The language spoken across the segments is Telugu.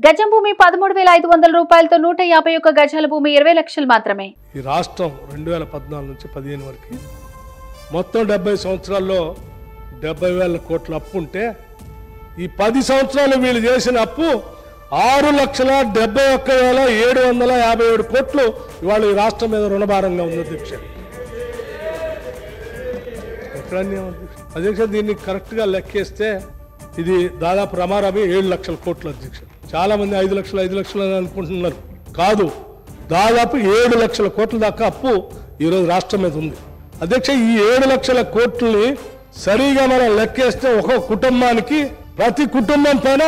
గజం భూమి 13,500 రూపాయలతో 151 గజాల భూమి 20 లక్షలు మాత్రమే. ఈ రాష్ట్రం 2014 నుంచి 15 వరకు మొత్తం 70 సంవత్సరాల్లో 70,000 కోట్ల అప్పు ఉంటే ఈ 10 సంవత్సరాలు వీళ్ళు చేసిన అప్పు 6,71,757 కోట్లు ఇవాళ ఈ రాష్ట్రం మీద రుణభారంగా ఉంది అధ్యక్ష. ఎక్కడ అధ్యక్ష దీన్ని కరెక్ట్గా లెక్కేస్తే ఇది దాదాపు రమారమి 7 లక్షల కోట్లు అధ్యక్ష. చాలా మంది 5 లక్షలు అని అనుకుంటున్నారు. కాదు, దాదాపు 7 లక్షల కోట్ల దాకా అప్పు ఈరోజు రాష్ట్రం మీద ఉంది అధ్యక్ష. ఈ 7 లక్షల కోట్లని సరిగా మనం లెక్కేస్తే ఒక్కొక్క కుటుంబానికి ప్రతి కుటుంబం పైన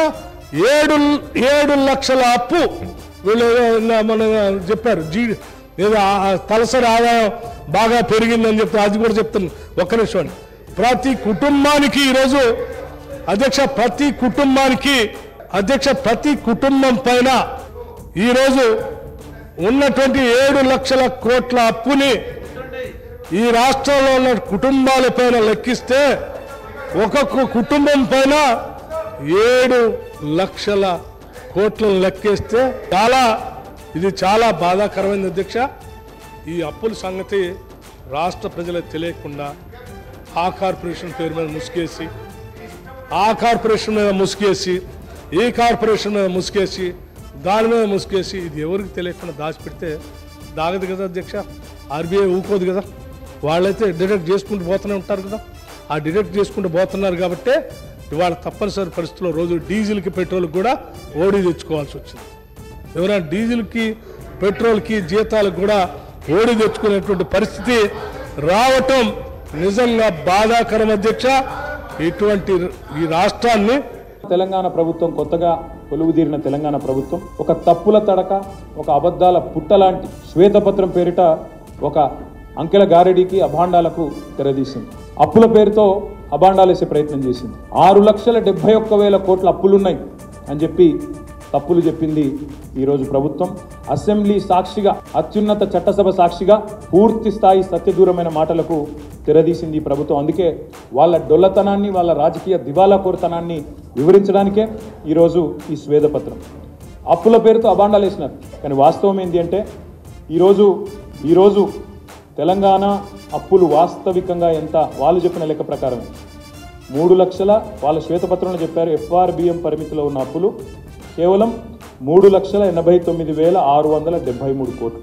7 లక్షల అప్పు వీళ్ళు మన చెప్పారు. ఏదో తలసరి ఆదాయం బాగా పెరిగిందని చెప్తే అది కూడా చెప్తాను. ఒక్క నిమిషం. ప్రతి కుటుంబానికి ఈరోజు అధ్యక్ష ప్రతి కుటుంబం పైన ఈరోజు ఉన్నటువంటి 7 లక్షల కోట్ల అప్పుని ఈ రాష్ట్రంలో ఉన్న కుటుంబాల పైన లెక్కిస్తే ఒక్కొక్క కుటుంబం పైన 7 లక్షల కోట్లను లెక్కిస్తే ఇది చాలా బాధాకరమైనది అధ్యక్ష. ఈ అప్పుల సంగతి రాష్ట్ర ప్రజలకు తెలియకుండా ఆ కార్పొరేషన్ పేరు మీద ముసుగేసి ఈ కార్పొరేషన్ మీద ముసుగేసి దాని మీద ముసుగేసి ఇది ఎవరికి తెలియకుండా దాచిపెడితే దాగదు కదా అధ్యక్ష. ఆర్బీఐ ఊకోదు కదా. వాళ్ళైతే డిడక్ట్ చేసుకుంటూ పోతూనే ఉంటారు కదా. ఆ డిడక్ట్ చేసుకుంటూ పోతున్నారు కాబట్టి ఇవాళ తప్పనిసరి పరిస్థితుల్లో రోజు డీజిల్కి పెట్రోల్కి కూడా ఓడి తెచ్చుకోవాల్సి వచ్చింది. ఎవరైనా డీజిల్కి పెట్రోల్కి జీతాలకు కూడా ఓడి తెచ్చుకునేటువంటి పరిస్థితి రావటం నిజంగా బాధాకరం అధ్యక్ష. ఇటువంటి ఈ రాష్ట్రాన్ని తెలంగాణ ప్రభుత్వం కొత్తగా కొలువుదీరిన తెలంగాణ ప్రభుత్వం ఒక తప్పుల తడక, ఒక అబద్ధాల పుట్టలాంటి శ్వేతపత్రం పేరిట ఒక అంకెల గారెడీకి అభాండాలకు తెరదీసింది. అప్పుల పేరుతో అభాండాలేసే ప్రయత్నం చేసింది. 6,71,000 కోట్ల అప్పులున్నాయి అని చెప్పి తప్పులు చెప్పింది ఈరోజు ప్రభుత్వం. అసెంబ్లీ సాక్షిగా, అత్యున్నత చట్టసభ సాక్షిగా పూర్తి స్థాయి సత్యదూరమైన మాటలకు తెరదీసింది ఈ ప్రభుత్వం. అందుకే వాళ్ళ డొల్లతనాన్ని, వాళ్ళ రాజకీయ దివాలా కోరతనాన్ని వివరించడానికే ఈరోజు ఈ స్వేదపత్రం. అప్పుల పేరుతో అభాండాలు వేసినారు. కానీ వాస్తవం ఏంటి అంటే ఈరోజు తెలంగాణ అప్పులు వాస్తవికంగా ఎంత వాళ్ళు చెప్పిన లెక్క ప్రకారం 3 లక్షల, వాళ్ళ శ్వేతపత్రంలో చెప్పారు FRBM పరిమితిలో ఉన్న అప్పులు కేవలం 3,89,673 కోట్లు.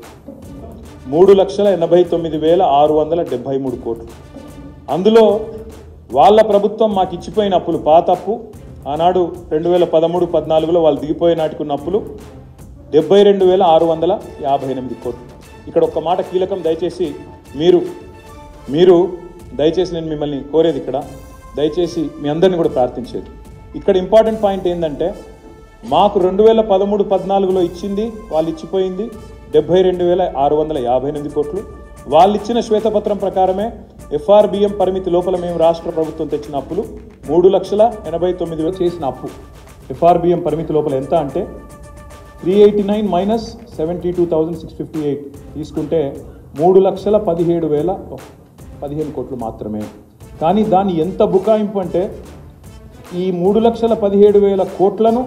3,89,673 కోట్లు. అందులో వాళ్ళ ప్రభుత్వం మాకు ఇచ్చిపోయిన అప్పులు, పాత అప్పు ఆనాడు 2013-14లో వాళ్ళు దిగిపోయే నాటికున్న అప్పులు 72,658 కోట్లు. ఇక్కడ ఒక్క మాట కీలకం. దయచేసి మీరు దయచేసి నేను మిమ్మల్ని కోరేది, ఇక్కడ దయచేసి మీ అందరినీ కూడా ప్రార్థించేది, ఇక్కడ ఇంపార్టెంట్ పాయింట్ ఏంటంటే మాకు 2013-14లో ఇచ్చింది, వాళ్ళు ఇచ్చిపోయింది 72,658 కోట్లు. వాళ్ళు ఇచ్చిన శ్వేతపత్రం ప్రకారమే FRBM పరిమితి లోపల మేము రాష్ట్ర ప్రభుత్వం తెచ్చిన అప్పులు 3,89,000 చేసిన అప్పు FRBM పరిమితి లోపల ఎంత అంటే 389 మైనస్ 72,658 తీసుకుంటే 3,17,015 కోట్లు మాత్రమే. కానీ దాని ఎంత బుకాయింపు అంటే ఈ 3,17,000 కోట్లను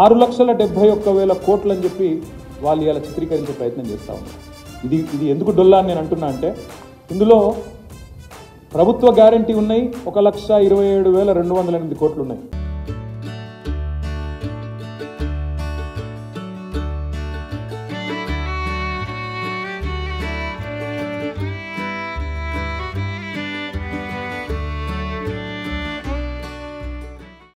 6,71,000 కోట్లు అని చెప్పి వాళ్ళు ఇలా చిత్రీకరించే ప్రయత్నం చేస్తూ ఉన్నారు. ఇది ఎందుకు డొల్లా అని నేను అంటున్నా అంటే ఇందులో ప్రభుత్వ గ్యారంటీ ఉన్నాయి 1,27,208 కోట్లు ఉన్నాయి.